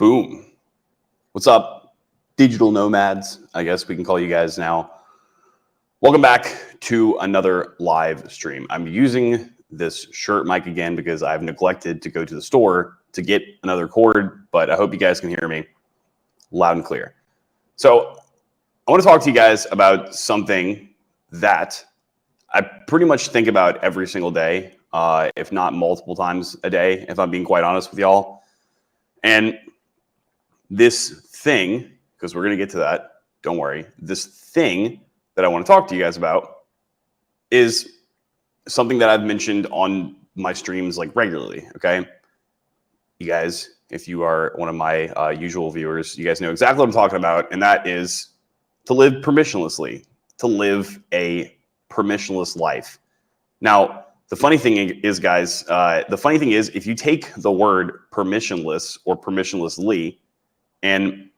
Boom. What's up, digital nomads? I guess we can call you guys now. Welcome back to another live stream. I'm using this shirt mic again because I've neglected to go to the store to get another cord, but I hope you guys can hear me loud and clear. So I want to talk to you guys about something that I pretty much think about every single day, if not multiple times a day, if I'm being quite honest with y'all. And this thing, because we're going to get to that, don't worry, this thing that I want to talk to you guys about is something that I've mentioned on my streams like regularly, okay? You guys, if you are one of my usual viewers, you guys know exactly what I'm talking about, and that is to live permissionlessly, to live a permissionless life. Now, the funny thing is, guys, if you take the word permissionless or permissionlessly and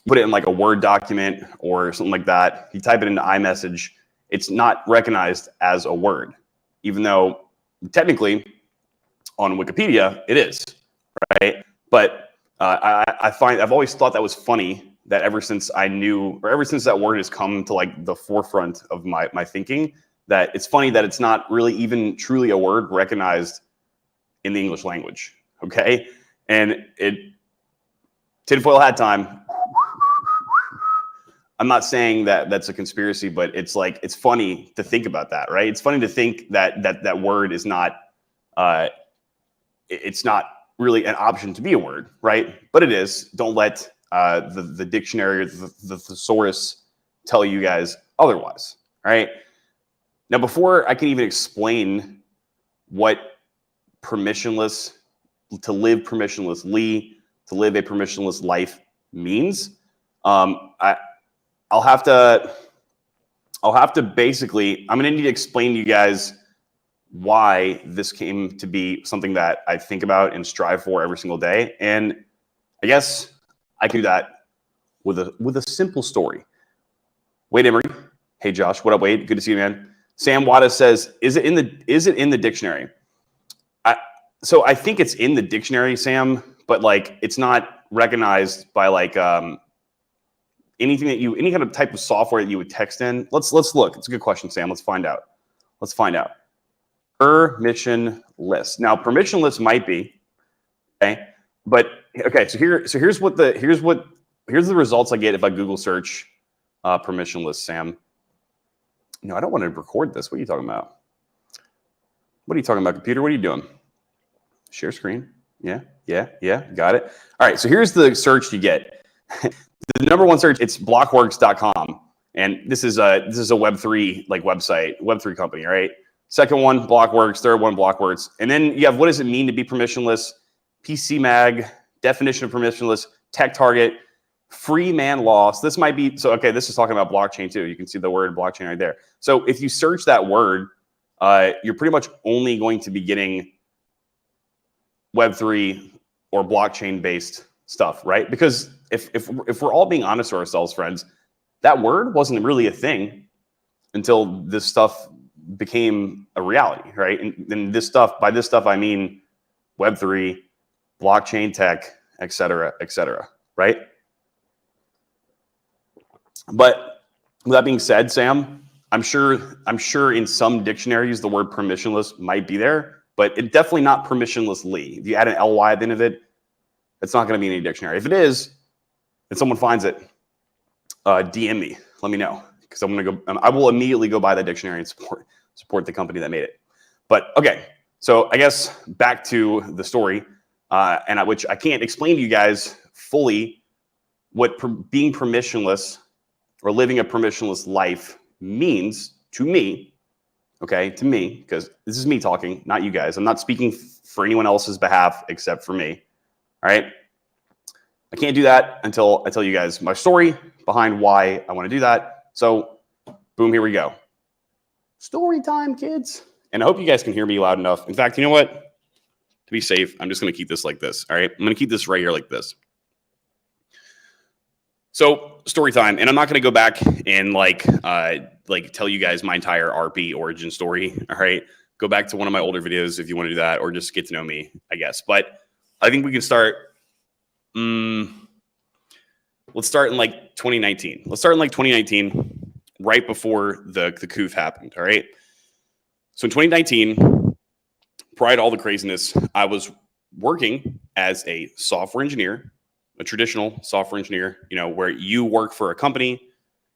put it in like a Word document or something like that, you type it into iMessage, it's not recognized as a word, even though technically on Wikipedia it is, right? But I've always thought that was funny that ever since that word has come to like the forefront of my thinking, that it's funny that it's not really even truly a word recognized in the English language, okay? And tinfoil hat time. I'm not saying that that's a conspiracy, but it's like, it's funny to think about that, right? It's funny to think that word is not, it's not really an option to be a word, right? But it is. Don't let the dictionary or the thesaurus tell you guys otherwise, right? Now, before I can even explain what permissionless, to live permissionlessly, to live a permissionless life means, I'll have to basically, I'm going to need to explain to you guys why this came to be something that I think about and strive for every single day. And I guess I can do that with a simple story. Wade Emery, hey Josh, what up, Wade? Good to see you, man. Sam Wada says, is it in the dictionary? So I think it's in the dictionary, Sam, but like it's not recognized by like any kind of type of software that you would text in. Let's look. It's a good question, Sam. Let's find out. Permissionless. Now, permissionless might be, okay, but okay. So here's the results I get if I Google search permissionless, Sam. No, I don't want to record this. What are you talking about? Computer? What are you doing? Share screen. Yeah. Got it. All right. So here's the search you get. The number one search, it's blockworks.com. And this is a Web3 like website, Web3 company, right? Second one, Blockworks. Third one, Blockworks. And then you have what does it mean to be permissionless? PC Mag, definition of permissionless, Tech Target, free man law. So this might be, so okay, this is talking about blockchain too. You can see the word blockchain right there. So if you search that word, you're pretty much only going to be getting Web3 or blockchain based stuff, right? Because if we're all being honest to ourselves, friends, that word wasn't really a thing until this stuff became a reality, right? And this stuff, by this stuff, I mean Web3, blockchain tech, et cetera, right? But with that being said, Sam, I'm sure in some dictionaries the word permissionless might be there, but it's definitely not permissionlessly. If you add an ly at the end of it, it's not going to be in any dictionary. If it is, and someone finds it, DM me. Let me know, because I will immediately go buy the dictionary and support the company that made it. But okay, so I guess back to the story, which I can't explain to you guys fully what being permissionless or living a permissionless life means to me. Okay, to me, because this is me talking, not you guys. I'm not speaking for anyone else's behalf except for me. All right. I can't do that until I tell you guys my story behind why I want to do that. So boom, here we go. Story time, kids. And I hope you guys can hear me loud enough. In fact, you know what? To be safe, I'm just going to keep this like this. All right. I'm going to keep this right here like this. So story time. And I'm not going to go back and like tell you guys my entire RP origin story. All right. Go back to one of my older videos if you want to do that, or just get to know me, I guess. But I think we can start Let's start in like 2019. Let's start in like 2019, right before the coup happened. All right. So in 2019, prior to all the craziness, I was working as a software engineer, a traditional software engineer, where you work for a company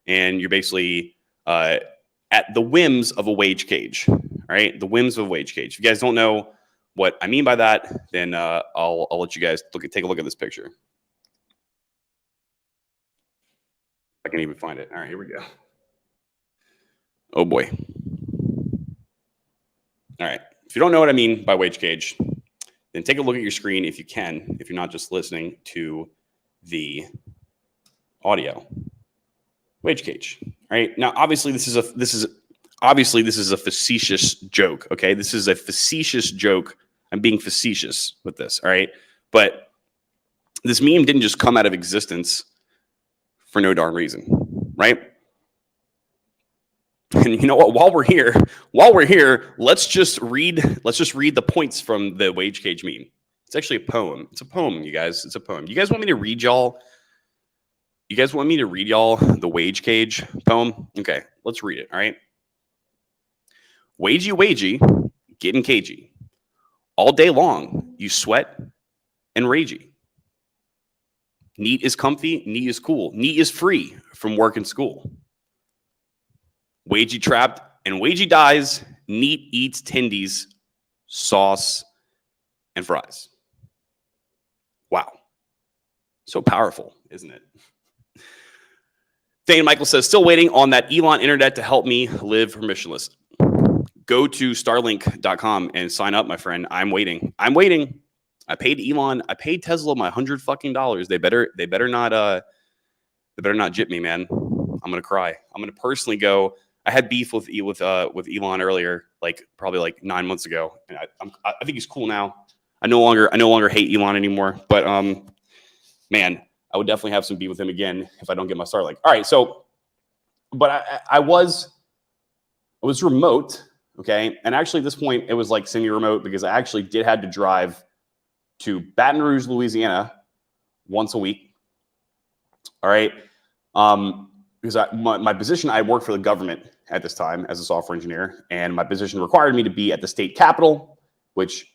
and you're basically at the whims of a wage cage, right? The whims of a wage cage. If you guys don't know what I mean by that, then I'll let you guys take a look at this picture. I can even find it. All right, here we go. Oh boy. All right. If you don't know what I mean by wage cage, then take a look at your screen if you can, if you're not just listening to the audio. Wage cage. Right? Now, obviously, this is a facetious joke. Okay, this is a facetious joke. I'm being facetious with this. All right, but this meme didn't just come out of existence for no darn reason, right? And you know what? While we're here, let's just read the points from the wage cage meme. It's actually a poem. It's a poem, you guys. It's a poem. You guys want me to read y'all? You guys want me to read y'all the wage cage poem? Okay, let's read it. All right. Wagey, getting cagey. All day long, you sweat and ragey. Neat is comfy, neat is cool. Neat is free from work and school. Wagey trapped and wagey dies. Neat eats tendies, sauce, and fries. Wow. So powerful, isn't it? Thane Michael says, still waiting on that Elon internet to help me live permissionless. Go to starlink.com and sign up, my friend. I'm waiting. I paid Elon. I paid Tesla my $100 fucking. They better not jip me, man. I'm gonna cry. I'm gonna personally go. I had beef with Elon earlier, probably 9 months ago, and I think he's cool now. I no longer hate Elon anymore. But man, I would definitely have some beef with him again if I don't get my Starlink. All right, so, but I was remote. Okay. And actually at this point it was like semi-remote because I actually had to drive to Baton Rouge, Louisiana once a week. All right. Because my position, I worked for the government at this time as a software engineer, and my position required me to be at the state capitol, which,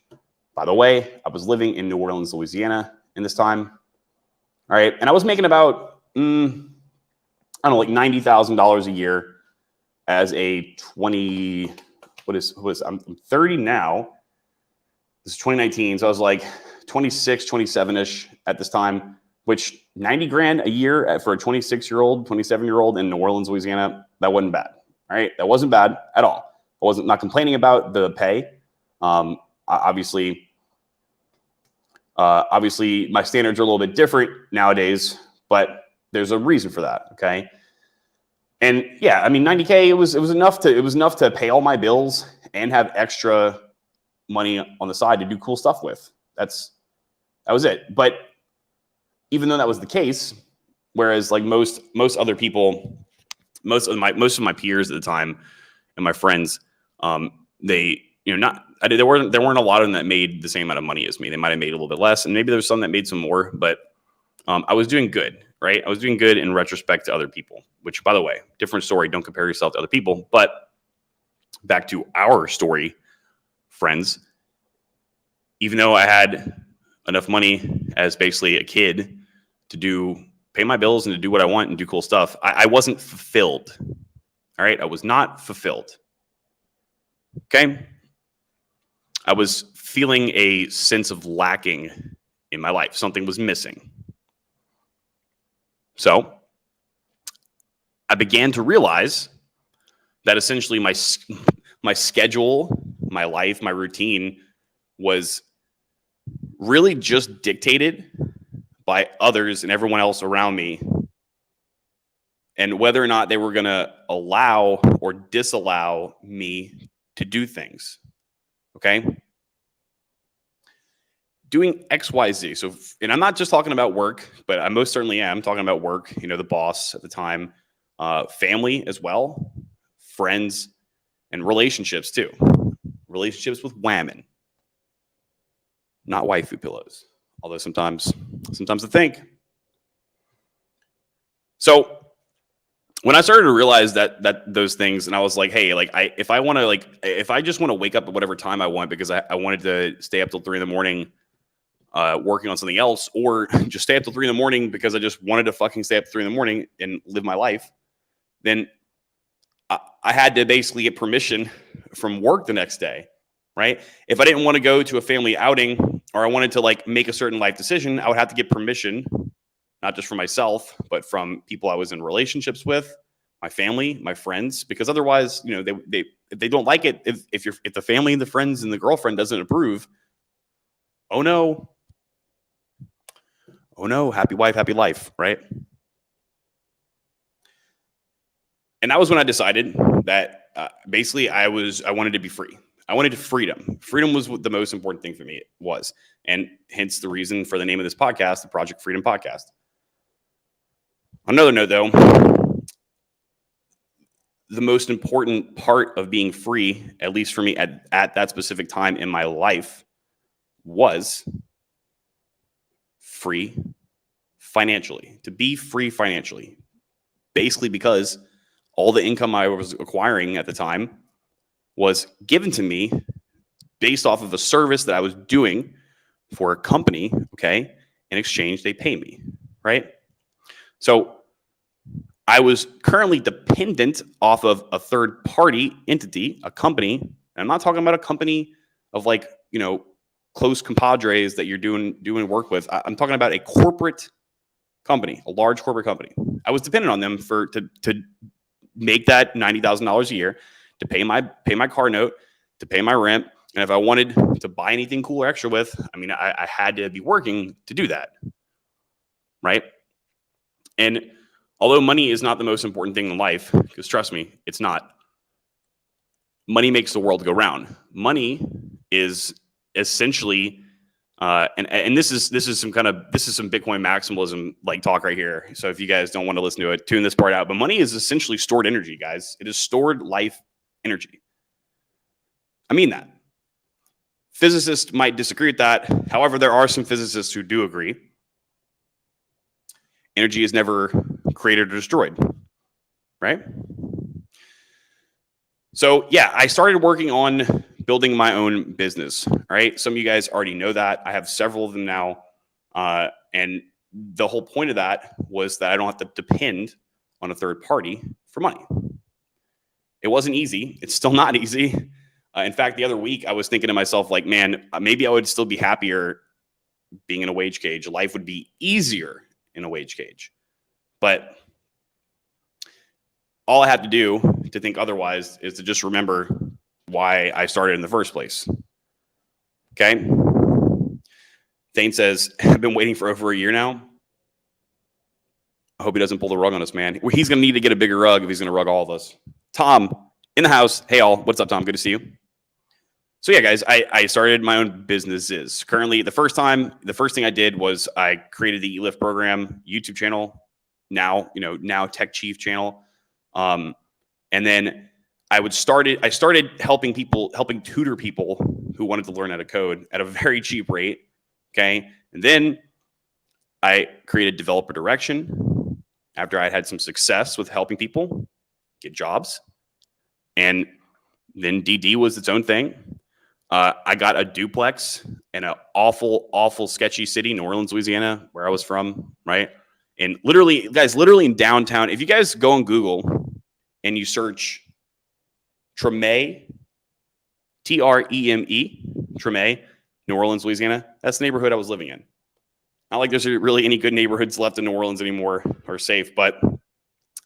by the way, I was living in New Orleans, Louisiana in this time. All right. And I was making about, like $90,000 a year as a I'm 30 now. This is 2019. So I was like 26, 27-ish at this time, which 90 grand a year for a 26-year-old, 27-year-old in New Orleans, Louisiana, that wasn't bad. All right. That wasn't bad at all. I wasn't not complaining about the pay. Obviously my standards are a little bit different nowadays, but there's a reason for that. Okay. And yeah, I mean, 90K, it was enough to pay all my bills and have extra money on the side to do cool stuff with. That was it. But even though that was the case, whereas like most other people, most of my peers at the time and my friends, there weren't a lot of them that made the same amount of money as me. They might have made a little bit less, and maybe there's some that made some more, but I was doing good, right? I was doing good in retrospect to other people, which, by the way, different story. Don't compare yourself to other people. But back to our story, friends, even though I had enough money as basically a kid to pay my bills and to do what I want and do cool stuff, I wasn't fulfilled. All right. I was not fulfilled. Okay. I was feeling a sense of lacking in my life. Something was missing. So I began to realize that essentially my schedule, my life, my routine was really just dictated by others and everyone else around me, and whether or not they were going to allow or disallow me to do things. Okay. Doing XYZ. So, and I'm not just talking about work, but I most certainly am talking about work, the boss at the time, family as well, friends, and relationships too. Relationships with women, not waifu pillows. Although sometimes I think. So when I started to realize that those things, and I was like, hey, like if I just want to wake up at whatever time I want because I wanted to stay up till 3 a.m. Working on something else, or just stay up till 3 a.m. because I just wanted to fucking stay up till 3 a.m. and live my life, then I had to basically get permission from work the next day, right? If I didn't want to go to a family outing or I wanted to like make a certain life decision, I would have to get permission, not just from myself, but from people I was in relationships with, my family, my friends, because otherwise, you know, they if they don't like it, if the family and the friends and the girlfriend doesn't approve, oh no, happy wife, happy life, right? And that was when I decided that basically I wanted to be free. I wanted freedom. Freedom was what the most important thing for me was, and hence the reason for the name of this podcast, the Project Freedom Podcast. On another note, though, the most important part of being free, at least for me at that specific time in my life, was free financially. To be free financially, basically because all the income I was acquiring at the time was given to me based off of a service that I was doing for a company, okay? In exchange, they pay me, right? So I was currently dependent off of a third-party entity, a company. And I'm not talking about a company of like, you know, close compadres that you're doing work with. I'm talking about a corporate company, a large corporate company. I was dependent on them to make that $90,000 a year, to pay my car note, to pay my rent, and if I wanted to buy anything cool or extra with, I mean, I had to be working to do that, right? And although money is not the most important thing in life, because trust me, it's not. Money makes the world go round. Money is essentially, and this is some Bitcoin maximalism like talk right here. So if you guys don't want to listen to it, tune this part out. But money is essentially stored energy, guys. It is stored life energy. I mean that. Physicists might disagree with that. However, there are some physicists who do agree. Energy is never created or destroyed, right? So yeah, I started working on building my own business, right? Some of you guys already know that. I have several of them now. And the whole point of that was that I don't have to depend on a third party for money. It wasn't easy. It's still not easy. In fact, the other week I was thinking to myself, like, man, maybe I would still be happier being in a wage cage. Life would be easier in a wage cage. But all I have to do to think otherwise is to just remember why I started in the first place. Okay? Thane says, I've been waiting for over a year now. I hope he doesn't pull the rug on us, man. He's going to need to get a bigger rug if he's going to rug all of us. Tom, in the house. Hey, all. What's up, Tom? Good to see you. So yeah, guys, I started my own businesses. Currently, the first thing I did was I created the eLift program YouTube channel. Now Tech Chief channel. And then I started helping tutor people who wanted to learn how to code at a very cheap rate. Okay. And then I created Developer Direction after I had some success with helping people get jobs. And then DD was its own thing. I got a duplex in an awful, sketchy city, New Orleans, Louisiana, where I was from, right? And literally in downtown, if you guys go on Google and you search Treme, Treme, Treme, New Orleans, Louisiana, that's the neighborhood I was living in. Not like there's really any good neighborhoods left in New Orleans anymore or safe, but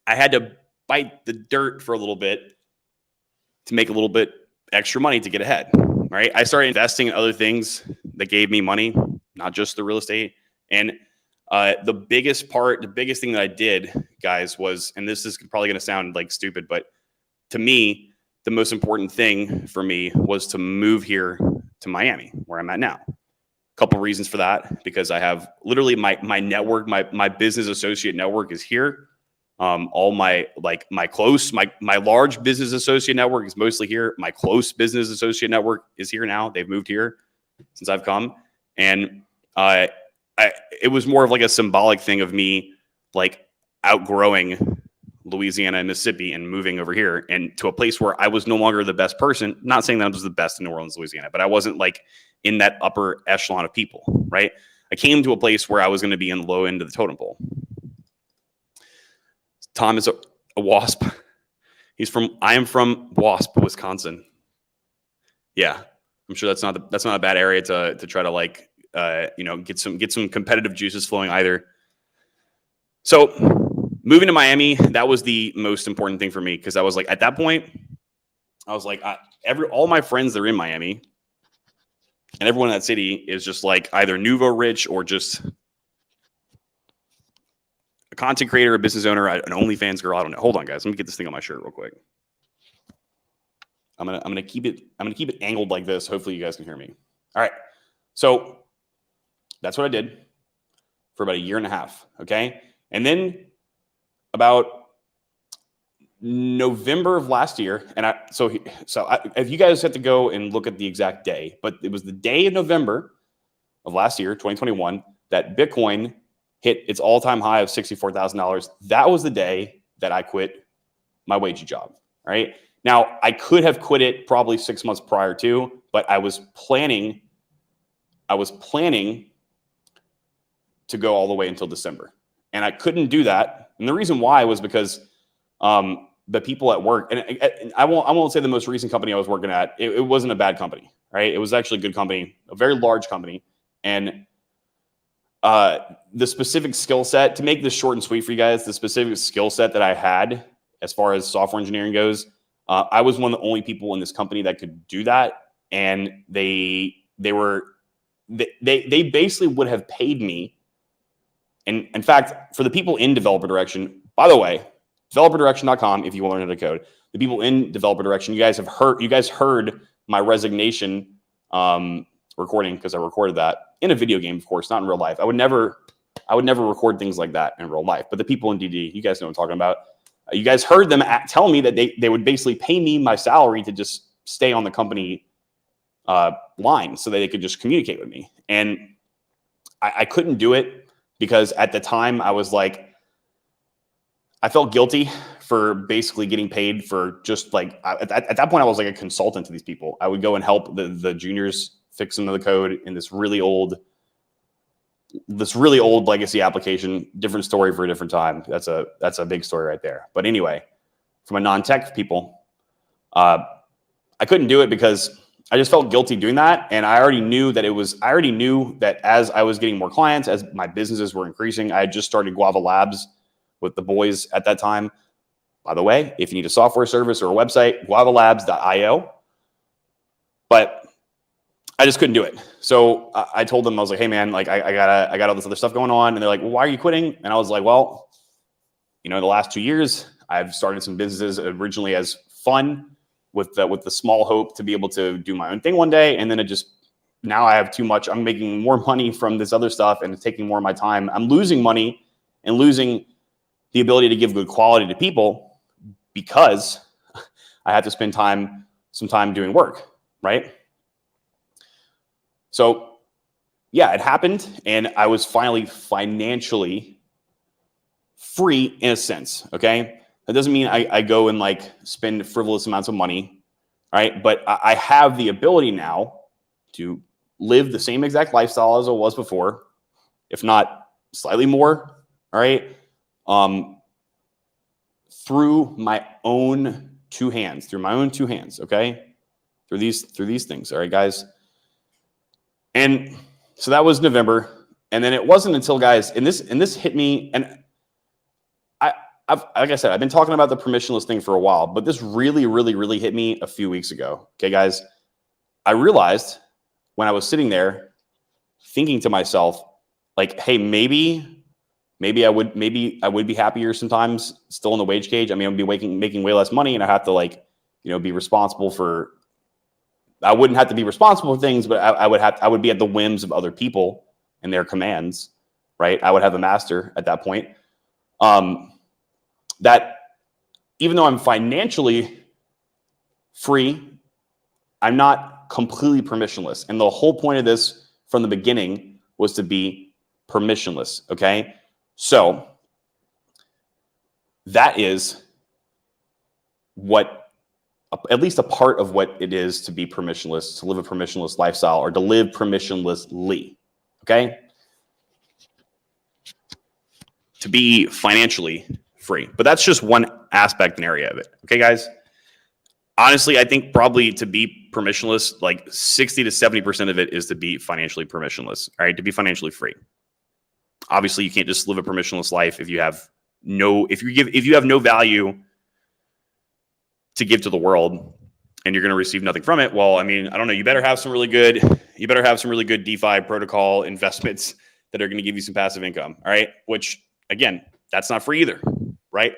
I had to bite the dirt for a little bit to make a little bit extra money to get ahead, right? I started investing in other things that gave me money, not just the real estate. And the biggest thing that I did, guys, was, and this is probably going to sound like stupid, but to me, the most important thing for me was to move here to Miami, where I'm at now. A couple reasons for that, because I have literally my network, my business associate network is here. All my large business associate network is mostly here. My close business associate network is here now. They've moved here since I've come. And it was more of like a symbolic thing of me like outgrowing Louisiana and Mississippi and moving over here and to a place where I was no longer the best person. Not saying that I was the best in New Orleans, Louisiana, but I wasn't like in that upper echelon of people, right? I came to a place where I was going to be in the low end of the totem pole. Tom is a WASP. I am from WASP, Wisconsin. Yeah, I'm sure that's not a bad area to try to like get some competitive juices flowing either. So moving to Miami, that was the most important thing for me because I was like, at that point, I was like, all my friends that are in Miami and everyone in that city is just like either nouveau rich or just a content creator, a business owner, an OnlyFans girl. I don't know. Hold on, guys. Let me get this thing on my shirt real quick. I'm gonna keep it angled like this. Hopefully you guys can hear me. All right. So that's what I did for about a year and a half. Okay. And then about November of last year, and if you guys had to go and look at the exact day, but it was the day of November of last year, 2021, that Bitcoin hit its all-time high of $64,000. That was the day that I quit my wagey job. Right now, I could have quit it probably 6 months prior to, but I was planning to go all the way until December. And I couldn't do that. And the reason why was because the people at work, and I won't say the most recent company I was working at, it wasn't a bad company, right? It was actually a good company, a very large company. And the specific skill set, to make this short and sweet for you guys, the specific skill set that I had as far as software engineering goes, I was one of the only people in this company that could do that. And they basically would have paid me. And in fact, for the people in Developer Direction, by the way, developerdirection.com, if you want to learn how to code, the people in Developer Direction, you guys heard my resignation recording because I recorded that in a video game, of course, not in real life. I would never record things like that in real life. But the people in DD, you guys know what I'm talking about. You guys heard them tell me that they would basically pay me my salary to just stay on the company line so that they could just communicate with me. And I couldn't do it because at the time I was like, I felt guilty for basically getting paid for just like, at that point I was like a consultant to these people. I would go and help the juniors fix some of the code in this really old legacy application. Different story for a different time. That's a big story right there. But anyway, from a non-tech people, I couldn't do it because I just felt guilty doing that. And I already knew that as I was getting more clients, as my businesses were increasing, I had just started Guava Labs with the boys at that time. By the way, if you need a software service or a website, guavalabs.io. But I just couldn't do it. So I told them, I was like, hey man, like I got all this other stuff going on. And they're like, well, why are you quitting? And I was like, well, the last 2 years, I've started some businesses originally as fun with the small hope to be able to do my own thing one day. And then now I have too much. I'm making more money from this other stuff and it's taking more of my time. I'm losing money and losing the ability to give good quality to people because I have to spend some time doing work, right? So yeah, it happened. And I was finally financially free in a sense. Okay. That doesn't mean I go and like spend frivolous amounts of money. Right. But I have the ability now to live the same exact lifestyle as I was before, if not slightly more. All right. Through my own two hands. Okay. Through these things. All right, guys. And so that was November. And then it wasn't until, guys, and this hit me, and like I said, I've been talking about the permissionless thing for a while, but this really, really, really hit me a few weeks ago. Okay, guys, I realized when I was sitting there thinking to myself, like, hey, maybe I would be happier sometimes still in the wage cage. I mean, I'd be making way less money and I have to be responsible for, I wouldn't have to be responsible for things, but I would be at the whims of other people and their commands, right? I would have a master at that point. That even though I'm financially free, I'm not completely permissionless. And the whole point of this from the beginning was to be permissionless. Okay. So that is what, at least a part of what it is to be permissionless, to live a permissionless lifestyle, or to live permissionlessly. Okay. To be financially free. But that's just one aspect and area of it. Okay, guys? Honestly, I think probably to be permissionless, like 60 to 70% of it is to be financially permissionless, all right? To be financially free. Obviously, you can't just live a permissionless life if you have no value to give to the world and you're going to receive nothing from it. Well, I mean, I don't know. You better have some really good DeFi protocol investments that are going to give you some passive income, all right? Which, again, that's not free either, right?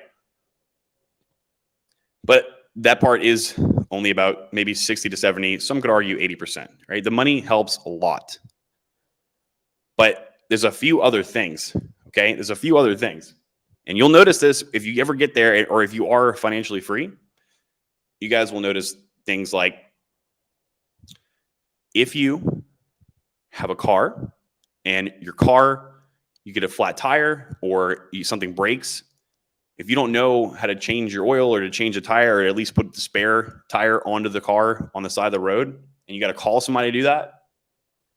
But that part is only about maybe 60 to 70. Some could argue 80%, right? The money helps a lot. But there's a few other things, okay? There's a few other things. And you'll notice this if you ever get there, or if you are financially free, you guys will notice things like if you have a car and your car, you get a flat tire or something breaks, if you don't know how to change your oil or to change a tire, or at least put the spare tire onto the car on the side of the road, and you got to call somebody to do that,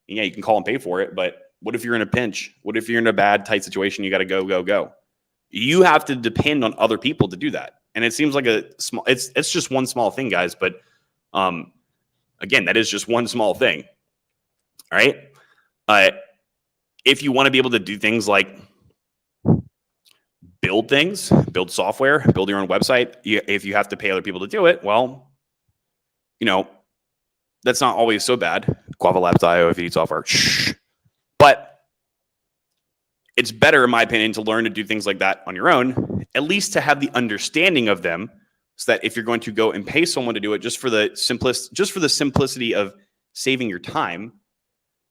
and yeah, you can call and pay for it. But what if you're in a pinch? What if you're in a bad, tight situation? You got to go. You have to depend on other people to do that. And it seems like it's just one small thing, guys. But again, that is just one small thing. All right. If you want to be able to do things like build software, build your own website, if you have to pay other people to do it, well, that's not always so bad. Guavalabs.io if you need software. But it's better, in my opinion, to learn to do things like that on your own, at least to have the understanding of them, so that if you're going to go and pay someone to do it just for the simplicity of saving your time,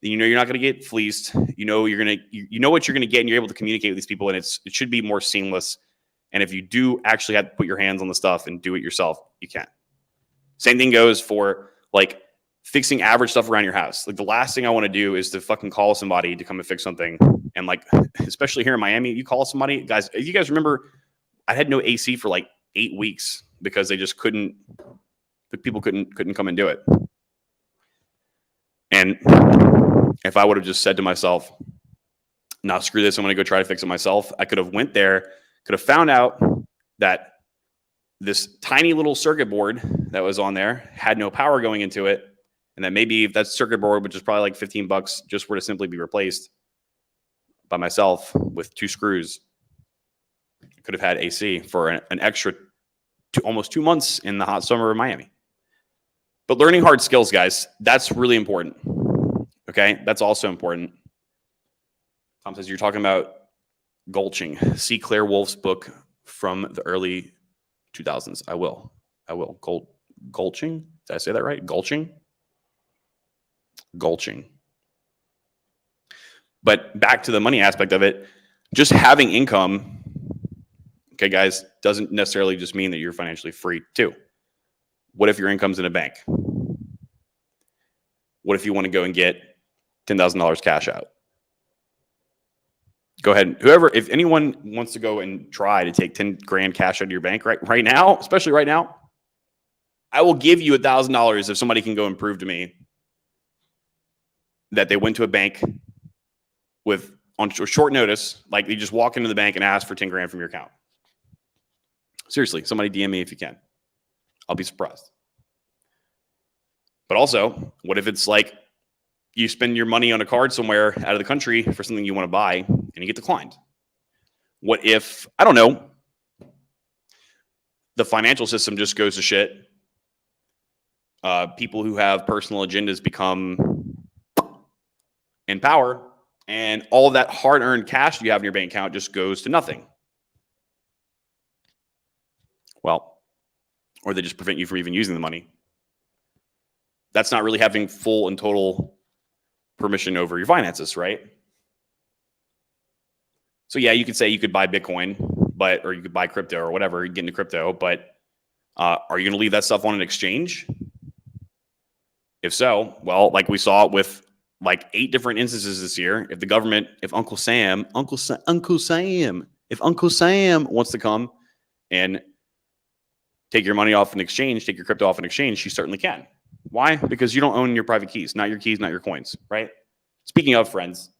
then you're not going to get fleeced. You know what you're going to get, and you're able to communicate with these people, and it should be more seamless. And if you do actually have to put your hands on the stuff and do it yourself, you can. Same thing goes for like fixing average stuff around your house. Like the last thing I want to do is to fucking call somebody to come and fix something. And like, especially here in Miami, you call somebody, guys, if you guys remember, I had no AC for like 8 weeks because they just couldn't come and do it. And if I would have just said to myself, nah, screw this, I'm going to go try to fix it myself, I could have went there, could have found out that this tiny little circuit board that was on there had no power going into it. And that maybe if that circuit board, which is probably like $15, just were to simply be replaced by myself with 2 screws, I could have had AC for an extra almost 2 months in the hot summer of Miami. But learning hard skills, guys, that's really important. Okay, that's also important. Tom says, you're talking about gulching. See Claire Wolf's book from the early 2000s. I will. Gulching? Did I say that right? Gulching. But back to the money aspect of it, just having income, okay, guys, doesn't necessarily just mean that you're financially free too. What if your income's in a bank? What if you want to go and get $10,000 cash out? Go ahead. If anyone wants to go and try to take 10 grand cash out of your bank right now, especially right now, I will give you $1,000 if somebody can go and prove to me that they went to a bank on short notice, like you just walk into the bank and ask for 10 grand from your account. Seriously, somebody DM me if you can. I'll be surprised. But also, what if it's like you spend your money on a card somewhere out of the country for something you want to buy and you get declined? What if, I don't know, the financial system just goes to shit? People who have personal agendas become in power, and all of that hard-earned cash you have in your bank account just goes to nothing. Well, or they just prevent you from even using the money. That's not really having full and total permission over your finances, right? So yeah, you could say you could buy Bitcoin, or you could buy crypto or whatever, get into crypto, but are you going to leave that stuff on an exchange? If so, well, like we saw with like 8 different instances this year. If the government, if Uncle Sam wants to come and take your money off in exchange, take your crypto off in exchange, she certainly can. Why? Because you don't own your private keys, not your coins, right? Speaking of, friends,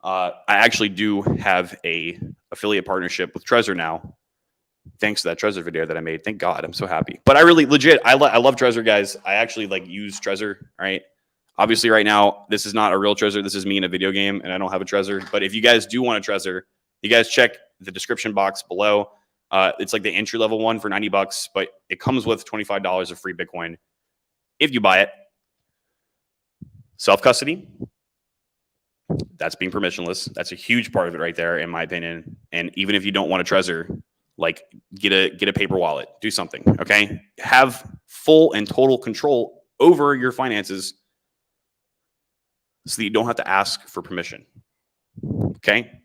I actually do have a affiliate partnership with Trezor now. Thanks to that Trezor video that I made. Thank God. I'm so happy. But I really legit, I love Trezor, guys. I actually like use Trezor, right? Obviously right now, this is not a real Trezor. This is me in a video game and I don't have a Trezor. But if you guys do want a Trezor, you guys check the description box below. It's like the entry level one for $90, but it comes with $25 of free Bitcoin if you buy it. Self-custody. That's being permissionless. That's a huge part of it right there, in my opinion. And even if you don't want a Trezor, like get a paper wallet, do something, okay? Have full and total control over your finances so that you don't have to ask for permission, okay?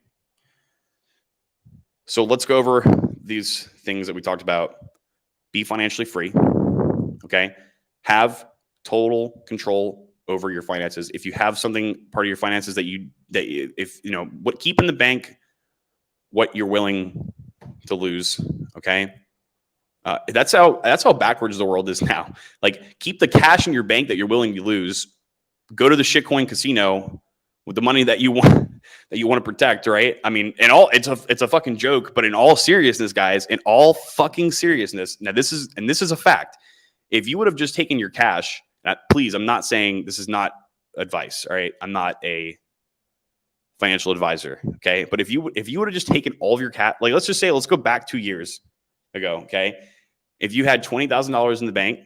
So let's go over these things that we talked about. Be financially free, okay? Have total control over your finances. If you have something part of your finances keep in the bank what you're willing to lose, okay? That's how backwards the world is now. Like, keep the cash in your bank that you're willing to lose. Go to the shitcoin casino with the money that you want to protect, right? I mean, it's a fucking joke, but in all seriousness, guys, in all fucking seriousness, now this is a fact. If you would have just taken your cash, please, I'm not saying this is not advice, all right? I'm not a financial advisor, okay? But if you would have just taken all of your cash, like let's go back 2 years ago, okay? If you had $20,000 in the bank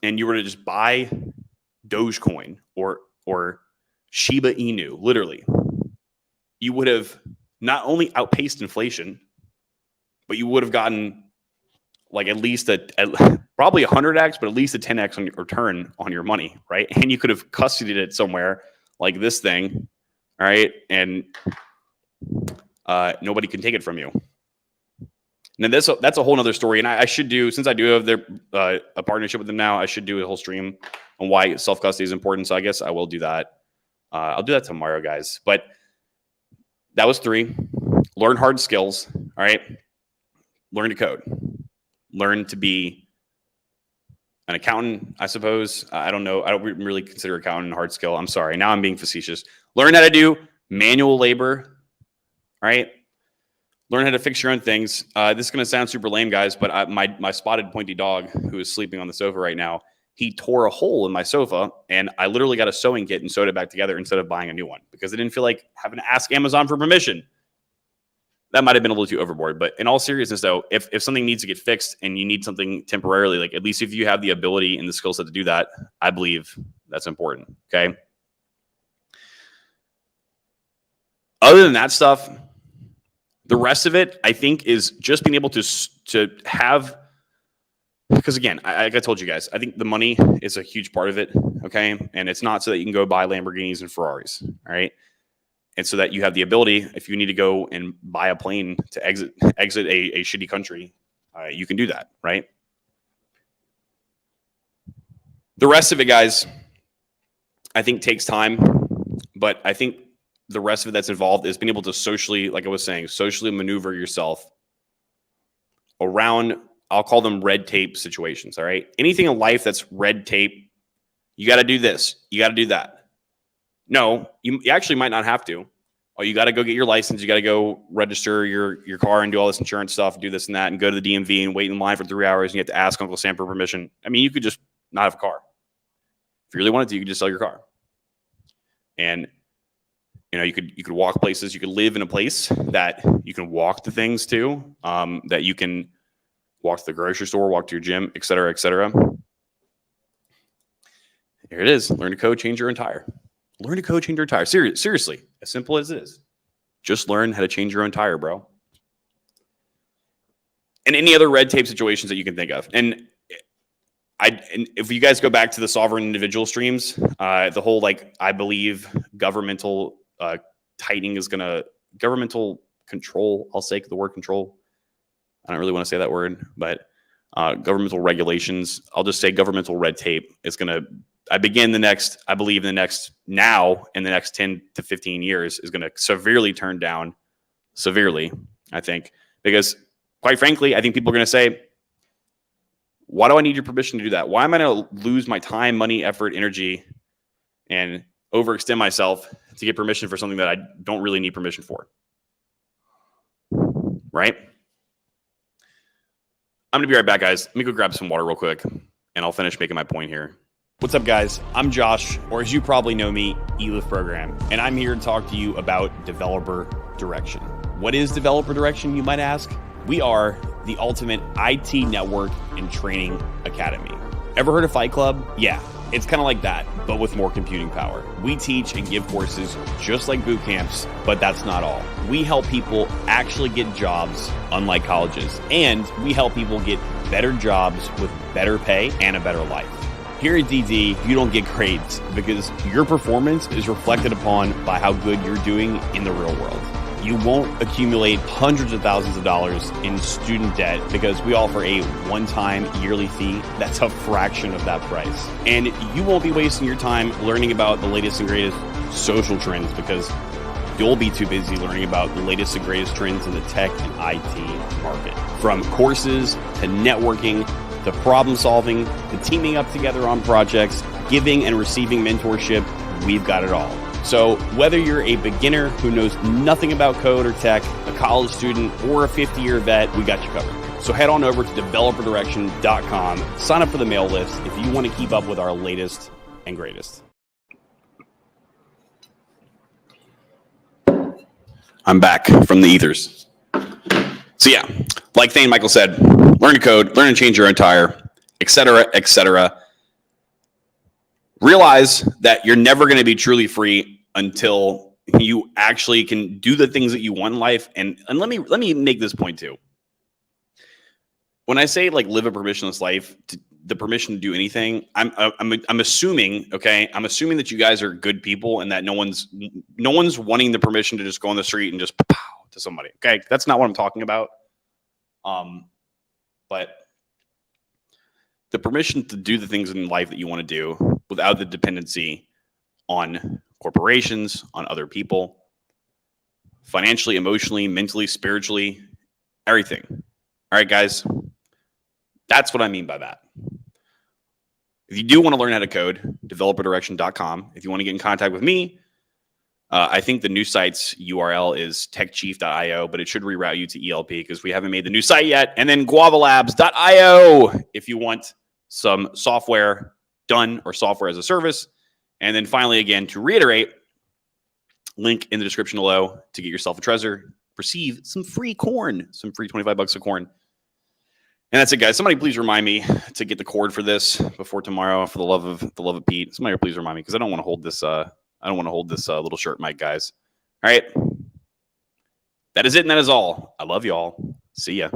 and you were to just buy Dogecoin or Shiba Inu, literally, you would have not only outpaced inflation, but you would have gotten like at least probably 100x, but at least a 10x on your return on your money, right? And you could have custodied it somewhere like this thing, all right? And nobody can take it from you. Now that's a whole nother story. And I should do, since I do have a partnership with them now, I should do a whole stream on why self-custody is important. So I guess I will do that. I'll do that tomorrow, guys. But that was 3. Learn hard skills, all right? Learn to code. Learn to be an accountant, I suppose. I don't know. I don't really consider accountant a hard skill. I'm sorry. Now I'm being facetious. Learn how to do manual labor, right? Learn how to fix your own things. This is going to sound super lame, guys, but my spotted pointy dog, who is sleeping on the sofa right now, he tore a hole in my sofa, and I literally got a sewing kit and sewed it back together instead of buying a new one because I didn't feel like having to ask Amazon for permission. That might have been a little too overboard, but in all seriousness, though, if something needs to get fixed and you need something temporarily, like at least if you have the ability and the skill set to do that, I believe that's important, okay? Other than that stuff, the rest of it, I think, is just being able to have, because again, like I told you guys, I think the money is a huge part of it, okay? And it's not so that you can go buy Lamborghinis and Ferraris, all right? It's so that you have the ability, if you need to go and buy a plane to exit a shitty country, you can do that, right? The rest of it, guys, I think takes time, but I think the rest of it that's involved is being able to socially, like I was saying, socially maneuver yourself around, I'll call them red tape situations, all right? Anything in life that's red tape, you got to do this, you got to do that. No, you actually might not have to. Oh, you got to go get your license. You got to go register your car and do all this insurance stuff, do this and that, and go to the DMV and wait in line for 3 hours. And you have to ask Uncle Sam for permission. I mean, you could just not have a car. If you really wanted to, you could just sell your car. And you could walk places. You could live in a place that you can walk to things to, that you can walk to the grocery store, walk to your gym, et cetera, et cetera. Here it is. Learn to code, change your own tire. Learn to code, change your tire. Seriously, as simple as it is. Just learn how to change your own tire, bro. And any other red tape situations that you can think of. And if you guys go back to the sovereign individual streams, the whole, like, I believe governmental tightening is going to, governmental control, I'll say the word control. I don't really want to say that word, but governmental regulations, I'll just say governmental red tape is going to I believe in the next 10 to 15 years is going to severely turn down, I think, because quite frankly, I think people are going to say, why do I need your permission to do that? Why am I going to lose my time, money, effort, energy, and overextend myself to get permission for something that I don't really need permission for? Right? I'm going to be right back, guys. Let me go grab some water real quick, and I'll finish making my point here. What's up, guys? I'm Josh, or as you probably know me, eLift Program, and I'm here to talk to you about Developer Direction. What is Developer Direction, you might ask? We are the ultimate IT network and training academy. Ever heard of Fight Club? Yeah, it's kind of like that, but with more computing power. We teach and give courses just like boot camps, but that's not all. We help people actually get jobs, unlike colleges, and we help people get better jobs with better pay and a better life. Here at DD, you don't get grades because your performance is reflected upon by how good you're doing in the real world. You won't accumulate hundreds of thousands of dollars in student debt because we offer a one-time yearly fee that's a fraction of that price. And you won't be wasting your time learning about the latest and greatest social trends because you'll be too busy learning about the latest and greatest trends in the tech and IT market. From courses to networking to problem solving to teaming up together on projects, giving and receiving mentorship, we've got it all. So whether you're a beginner who knows nothing about code or tech, a college student, or a 50-year vet, we got you covered. So head on over to developerdirection.com, sign up for the mail list if you want to keep up with our latest and greatest. I'm back from the ethers. So yeah, like Thane Michael said, learn to code, learn to change your own tire, etc., etc. Realize that you're never going to be truly free until you actually can do the things that you want in life. And let me make this point too. When I say like live a permissionless life, the permission to do anything, I'm assuming, okay, I'm assuming that you guys are good people and that no one's wanting the permission to just go on the street and just pow to somebody. Okay, that's not what I'm talking about. But the permission to do the things in life that you want to do without the dependency on corporations, on other people, financially, emotionally, mentally, spiritually, everything. All right, guys, that's what I mean by that. If you do want to learn how to code, developerdirection.com. If you want to get in contact with me, I think the new site's URL is techchief.io, but it should reroute you to ELP because we haven't made the new site yet. And then guavalabs.io if you want some software done or software as a service. And then finally, again, to reiterate, link in the description below to get yourself a Trezor, receive some free corn, some free 25 bucks of corn. And that's it, guys. Somebody please remind me to get the cord for this before tomorrow, for the love of Pete. Somebody please remind me because I don't want to hold this. I don't want to hold this little shirt mic, guys. All right. That is it, and that is all. I love you all. See ya.